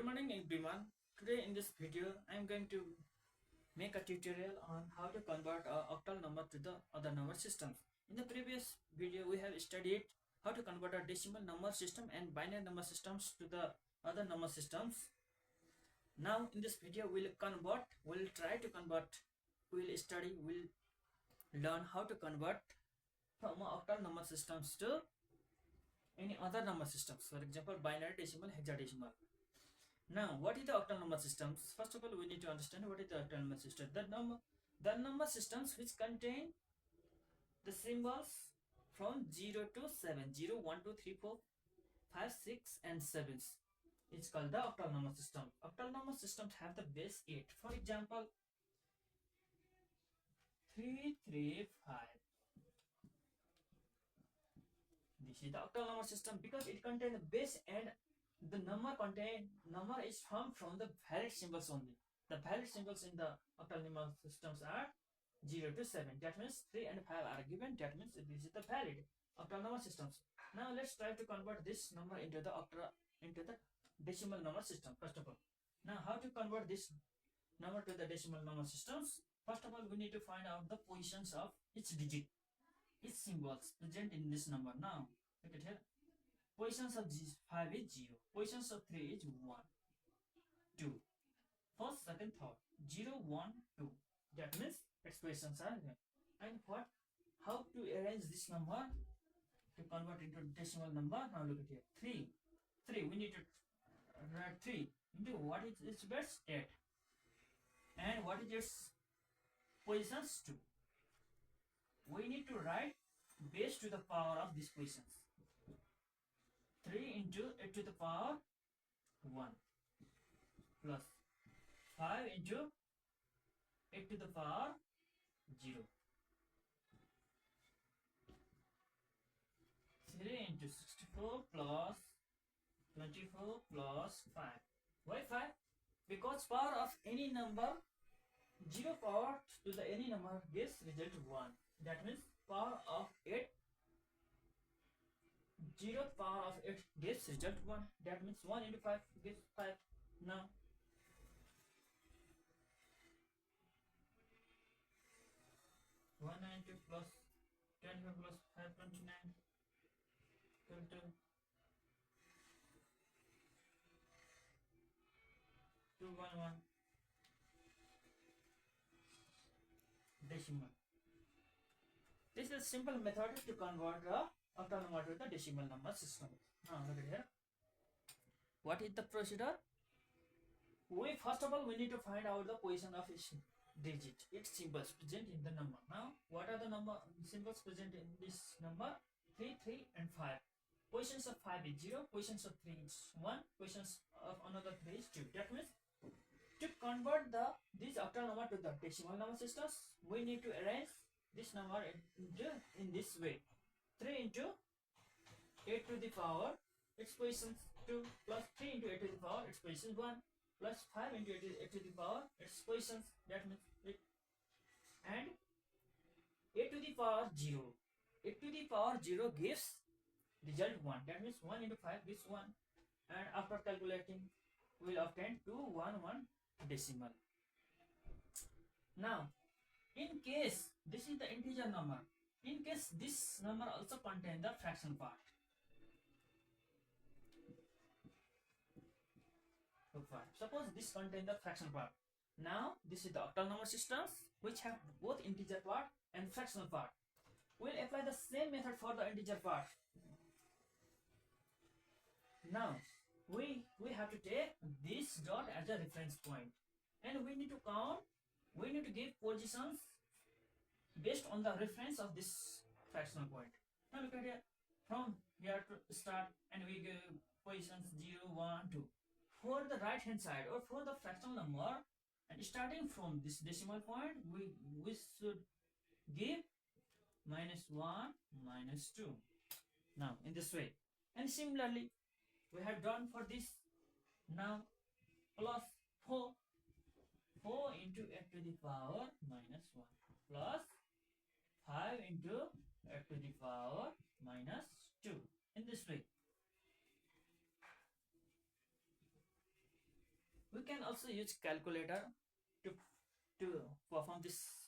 morning everyone. Today in this video I am going to make a tutorial on how to convert a octal number to the other number systems. In the previous video we have studied how to convert a decimal number system and binary number systems to the other number systems. Now in this video we'll try to convert, we'll learn how to convert from octal number systems to any other number systems, for example binary, decimal, hexadecimal. Now, what is the octal number systems? First of all, we need to understand what is the octal number system. The number systems which contain the symbols from 0 to 7, 0, 1, 2, 3, 4, 5, 6, and 7. It's called the octal number system. Octal number systems have the base 8. For example, 335. This is the octal number system because it contains the base and the number is from the valid symbols only. The valid symbols in the octal number systems are 0 to 7. That means 3 and 5 are given. That means this is the valid octal number systems. Now let's try to convert this number into the decimal number system. First of all, now how to convert this number to the decimal number systems? First of all, we need to find out the positions of each digit, each symbols present in this number. Now look at here. Positions of 5 is 0. Positions of 3 is 1, 2. First, second, third. 0, 1, 2. That means expressions are there. And what? How to arrange this number to convert into decimal number? Now look at here. 3. 3. We need to write 3 into what is its base? 8. And what is its positions? 2. We need to write base to the power of these positions. 3 into 8 to the power 1 plus 5 into 8 to the power 0. 3 into 64 plus 24 plus 5. Why 5? Because power of any number, 0 power to the any number gives result 1. That means power of 8, 0th power of 8 gives result 1. That means 1 into 5 gives 5. Now one 90 plus 10 plus 529 total 211 decimal. This is a simple method to convert the octal number to the decimal number system. Now look at here. What is the procedure? First of all we need to find out the position of each digit, its symbols present in the number. Now what are the number symbols present in this number? 3, 3 and 5. Positions of 5 is 0, positions of 3 is 1, positions of another 3 is 2. That means to convert this octal number to the decimal number systems, we need to arrange this number in this way. 3 into 8 to the power its positions 2 plus 3 into 8 to the power its positions 1 plus 5 into 8 to the power its positions, that means 8, and 8 to the power 0. 8 to the power 0 gives result 1. That means 1 into 5 gives 1, and after calculating we will obtain 211 decimal. Now in case this is the integer number, in case this number also contains the fraction part. Suppose this contains the fraction part. Now this is the octal number systems which have both integer part and fractional part. We'll apply the same method for the integer part. Now we have to take this dot as a reference point, and we need to count, we need to give positions based on the reference of this fractional point. Now look at here. From here to start, and we give positions 0, 1, 2. For the right hand side or for the fractional number, and starting from this decimal point, we should give -1, -2. Now in this way, and similarly we have done for this. Now plus 4 into 8 to the power -1 plus 5 into 8 to the power -2 in this way. we can also use calculator to perform this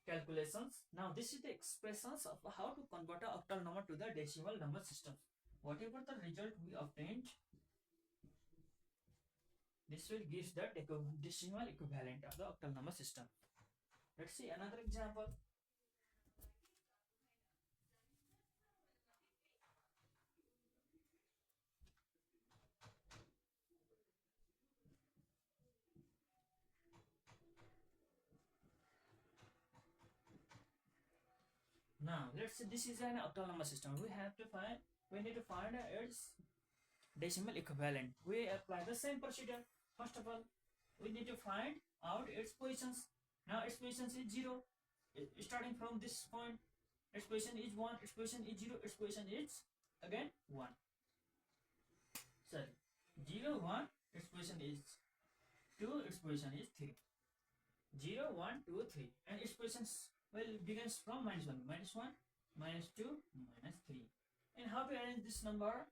calculations. Now this is the expressions of how to convert a octal number to the decimal number system. Whatever the result we obtained, this will give the decimal equivalent of the octal number system. Let's see another example. Now let's say this is an octal number system. We need to find its decimal equivalent. We apply the same procedure. First of all, we need to find out its positions. Now its position is 0. Starting from this point, its position is 1, its position is 0, its position is again 1. Sorry, 0, 1, its position is 2, its position is 3. 0, 1, 2, 3. And its positions will begins from -1, -1, -2, -3. And how to arrange this number?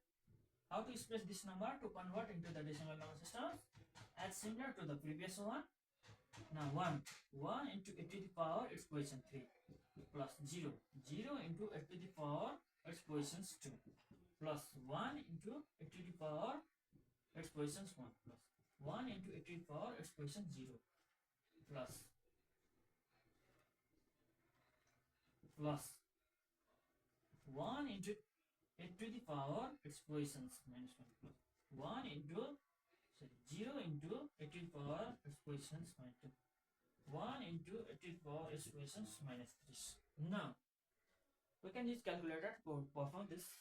How to express this number to convert into the decimal number system? As similar to the previous one. Now 1 into 8 to the power its position 3 plus 0 into 8 to the power its positions 2 plus 1 into 8 to the power its positions 1 plus 1 into 8 to the power its position 0 plus 1 into 8 to the power its positions minus 1 plus 1 into 0 into 8 to the power its positions minus 2. 1 into 8 to the power its positions minus 3. Now we can use calculator to perform this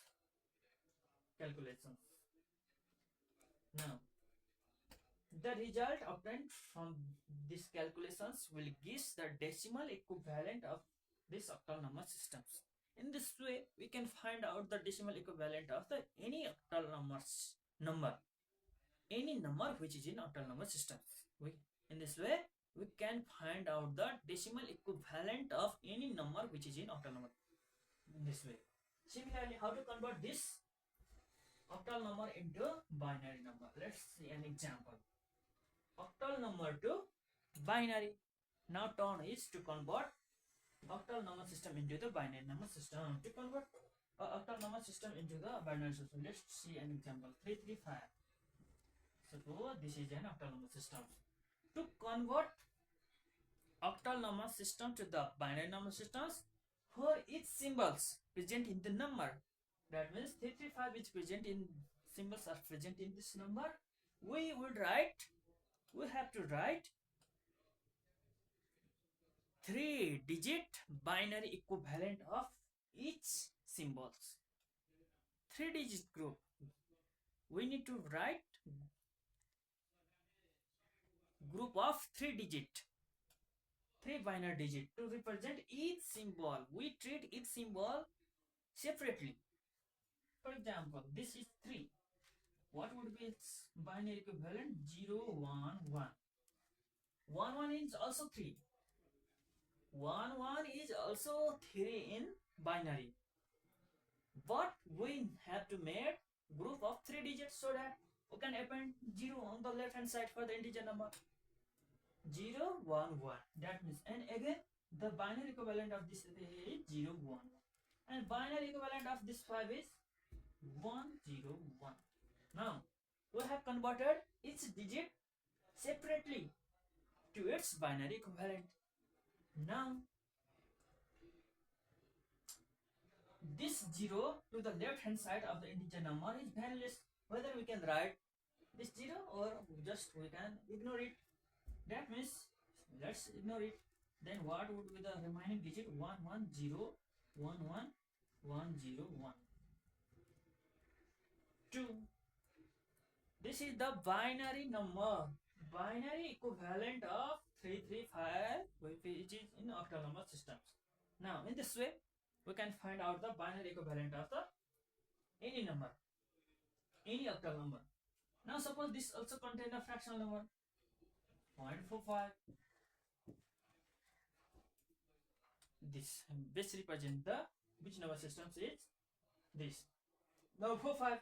calculations. Now the result obtained from these calculations will give the decimal equivalent of this octal number systems. In this way, we can find out the decimal equivalent of the any octal number, any number which is in octal number systems. In this way, we can find out the decimal equivalent of any number which is in octal number. In this way. Similarly, how to convert this octal number into binary number? Let's see an example. Octal number to binary. Now turn is to convert octal number system into the binary number system. To convert octal number system into the binary system, let's see an example. 335. Suppose this is an octal number system. To convert octal number system to the binary number systems, for each symbols present in the number, that means 335 is present in symbols are present in this number, we have to write 3-digit binary equivalent of each symbols. 3-digit group. We need to write group of 3-digit, 3 binary digit to represent each symbol. We treat each symbol separately. For example, this is 3. What would be its binary equivalent? 0, 1, 1. 1, 1 is also 3. 1, 1 is also 3 in binary. But we have to make group of 3 digits so that we can append 0 on the left hand side for the integer number. 0, 1, 1. That means, and again, the binary equivalent of this is 0, 1. And binary equivalent of this 5 is 1, 0, 1. Now, we have converted each digit separately to its binary equivalent. Now, this 0 to the left hand side of the integer number is valueless. Whether we can write this 0 or just we can ignore it. That means, let's ignore it. Then what would be the remaining digit? 1, 1, 0, 1, 1, 1, 0, 1. 2. This is the binary number, binary equivalent of 335, which is in octal number systems. Now, in this way, we can find out the binary equivalent of the any number, any octal number. Now, suppose this also contains a fractional number, 0.45. This represents the which number systems is this. Now, 45.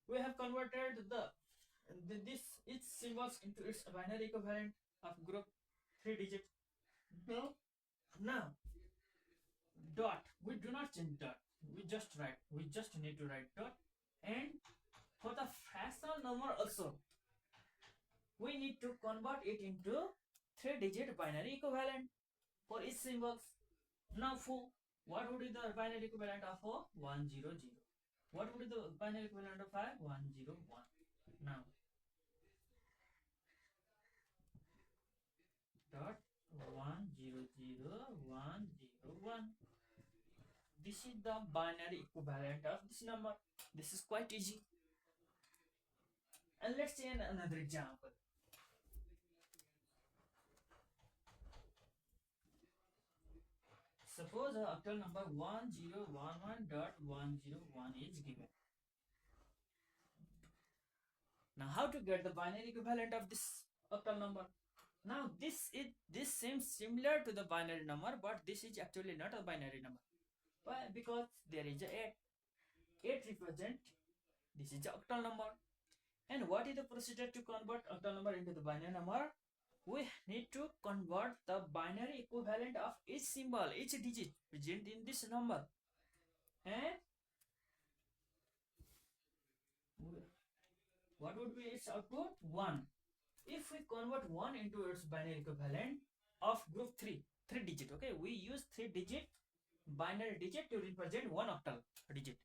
We have converted this its symbols into its binary equivalent of group 3 digit. Now, dot. We do not change dot. We just write. We just need to write dot. And for the fractional number also, we need to convert it into 3 digit binary equivalent for each symbols. Now, for what would be the binary equivalent of 100? What would be the binary equivalent of 5101? Now, dot 100101. This is the binary equivalent of this number. This is quite easy. And let's see another example. Suppose the octal number 1011.101 is given. Now, how to get the binary equivalent of this octal number? Now, this seems similar to the binary number, but this is actually not a binary number. Why? Because there is a 8. 8 represent this is the octal number. And what is the procedure to convert octal number into the binary number? We need to convert the binary equivalent of each symbol, each digit present in this number. And what would be its output? 1. If we convert 1 into its binary equivalent of group 3 digit, okay, we use 3 digit binary digit to represent 1 octal digit.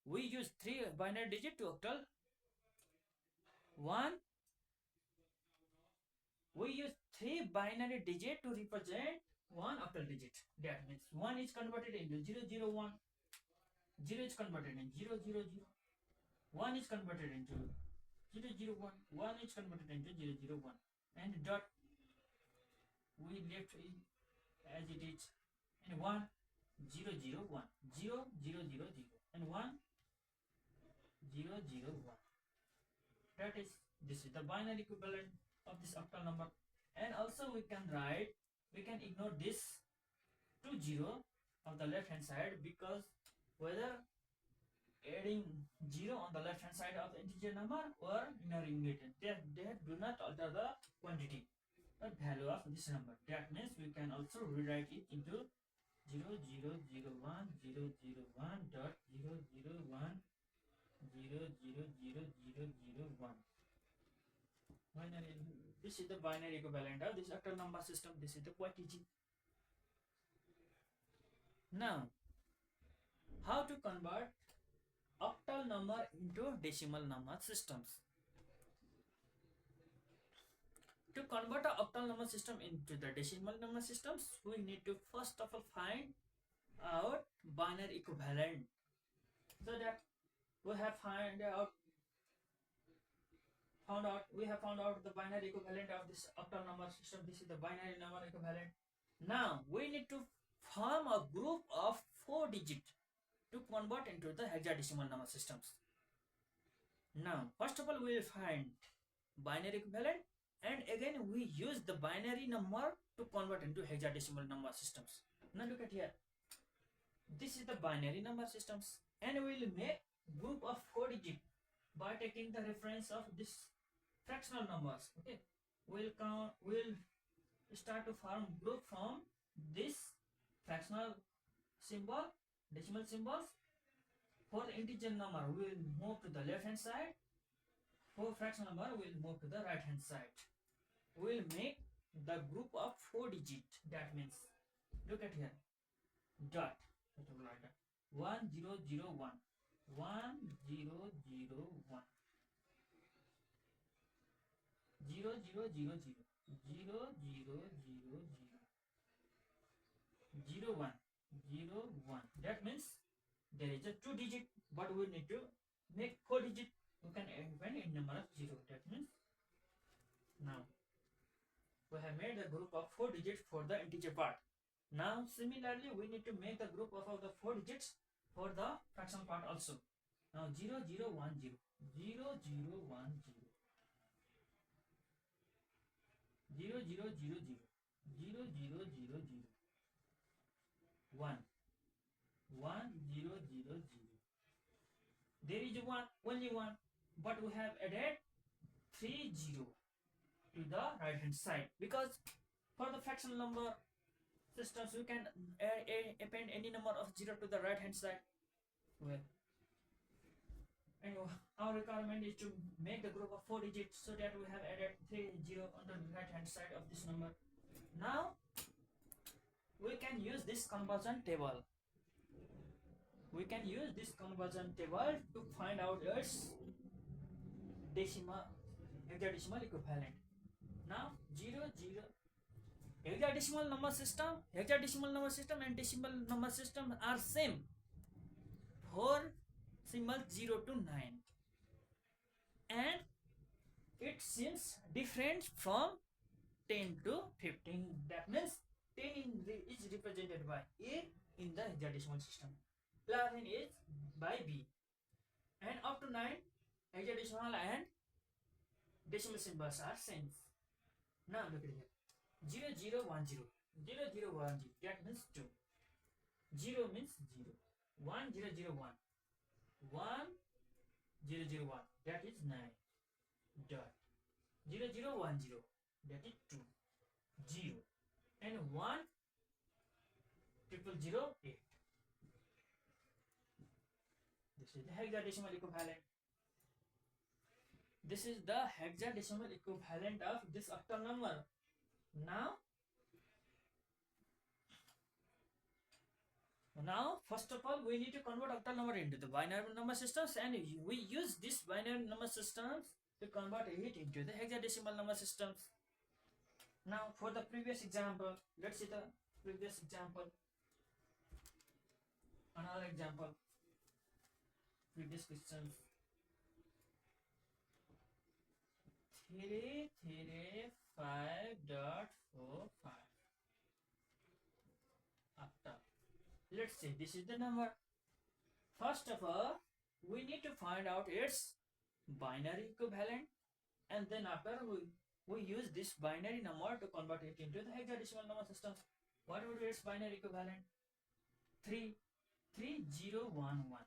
We use 3 binary digit to octal 1. We use 3 binary digit to represent 1 octal digit. That means 1 is converted into 001, 0 is converted into 000, 1 is converted into 001, 1 is converted into 001, and dot we left it as it is, and 1 0 0 1 0 0 0 0 and 1 0 0 1. That is, this is the binary equivalent of this octal number. And also we can ignore this 20 on the left hand side, because whether adding 0 on the left hand side of the integer number or ignoring it, they do not alter the quantity or value of this number. That means we can also rewrite it into 0001 001 dot 001 00001. This is the binary equivalent of this octal number system. This is the quite easy. Now, how to convert octal number into decimal number systems? To convert an octal number system into the decimal number systems, we need to first of all find out binary equivalent. So that we have found out the binary equivalent of this octal number system. This is the binary number equivalent. Now we need to form a group of 4 digits to convert into the hexadecimal number systems. Now, first of all, we will find binary equivalent, and again we use the binary number to convert into hexadecimal number systems. Now look at here. This is the binary number systems, and we will make group of 4 digits by taking the reference of this fractional numbers. Okay, we'll start to form group from this fractional symbol, decimal symbols. For the integer number, we will move to the left hand side. For fractional number, we will move to the right hand side. We will make the group of 4 digits. That means, look at here, dot 1001 1001 0000 0000 01. That means there is a 2 digit, but we need to make 4 digit. We can even in number of 0. That means now we have made a group of 4 digits for the integer part. Now similarly we need to make the group of the 4 digits for the fractional part also. Now 0010 0010 0000 0000 1 1000. There is one, only one, but we have added 3 0. to the right hand side, because for the fractional number systems we can append any number of 0 to the right hand side. Well, and our requirement is to make the group of 4 digits, so that we have added 3 0 on the right hand side of this number. Now we can use this conversion table. We can use this conversion table to find out its decimal, hexadecimal equivalent. Now 0 0 hexadecimal number system and decimal number system are same for symbols 0 to 9, and it seems different from 10 to 15. That means 10 is represented by A in the hexadecimal system, 11 is by B, and up to 9 hexadecimal and decimal symbols are same. Now look at here, 0 0 1 0, 0 0 1 0, that means 2, 0 means 0, 1 0 0 1, 1 0 0 1, that is 9, dot 0 0 1 0, that is 2, 0, and 1 triple 0 8. This is the hexadecimal equivalent. This is the hexadecimal equivalent of this octal number. Now first of all we need to convert octal number into the binary number systems, and we use this binary number systems to convert it into the hexadecimal number systems. Now for the previous example, let's see the previous example. Another example, previous questions. 335.45 octal. Let's say this is the number. First of all, we need to find out its binary equivalent, and then after we use this binary number to convert it into the hexadecimal number systems. What would be its binary equivalent? 3 3 0 1 1,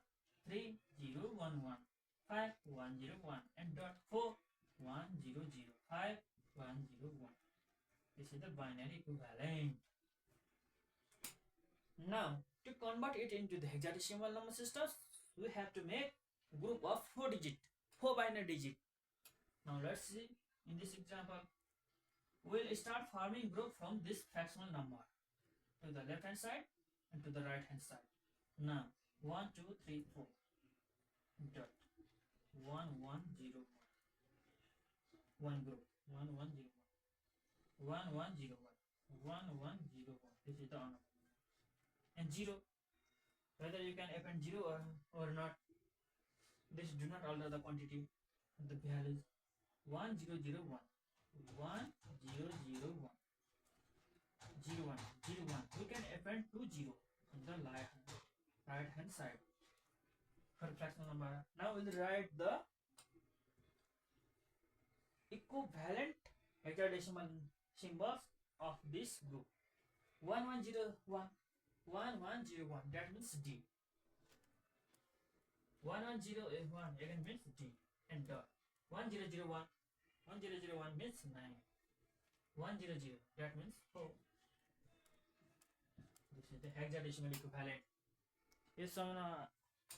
3 0 1 1, 5 1 0 1, and dot 4 1 0 0, 5 1 0 1. This is the binary equivalent. Now to convert it into the hexadecimal number systems, we have to make a group of 4 binary digit. Now let's see in this example. We'll start forming group from this fractional number to the left hand side and to the right hand side. Now 1 2 3 4 dot 1 1 0 1, one group 1 1 0 1, 1 1 0 1, 1 1 0 1. This is the honor, and 0, whether you can append 0 or not, this do not alter the quantity of the values. 1 0 0 1, 1 0 0 1, 0 1 0 1. We can append 2 0 on the right hand side for fractional number. Now we'll write the equivalent hexadecimal symbols of this group. 1 1 0 1, 1 1 0 1, that means D. 1 1 0 1 again means D, and dot 1 0 0 1, 1 0 0 1 means 9, 1 0 0, that means 4. This is the hexadecimal equivalent. If someone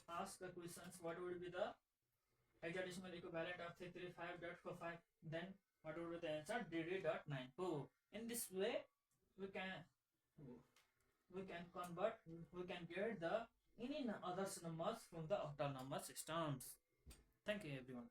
asks the questions what would be the hexadecimal equivalent of 335.45, then what would be the answer? DD.9. So in this way we can convert, we can get the any other numbers from the octal number systems. Thank you everyone.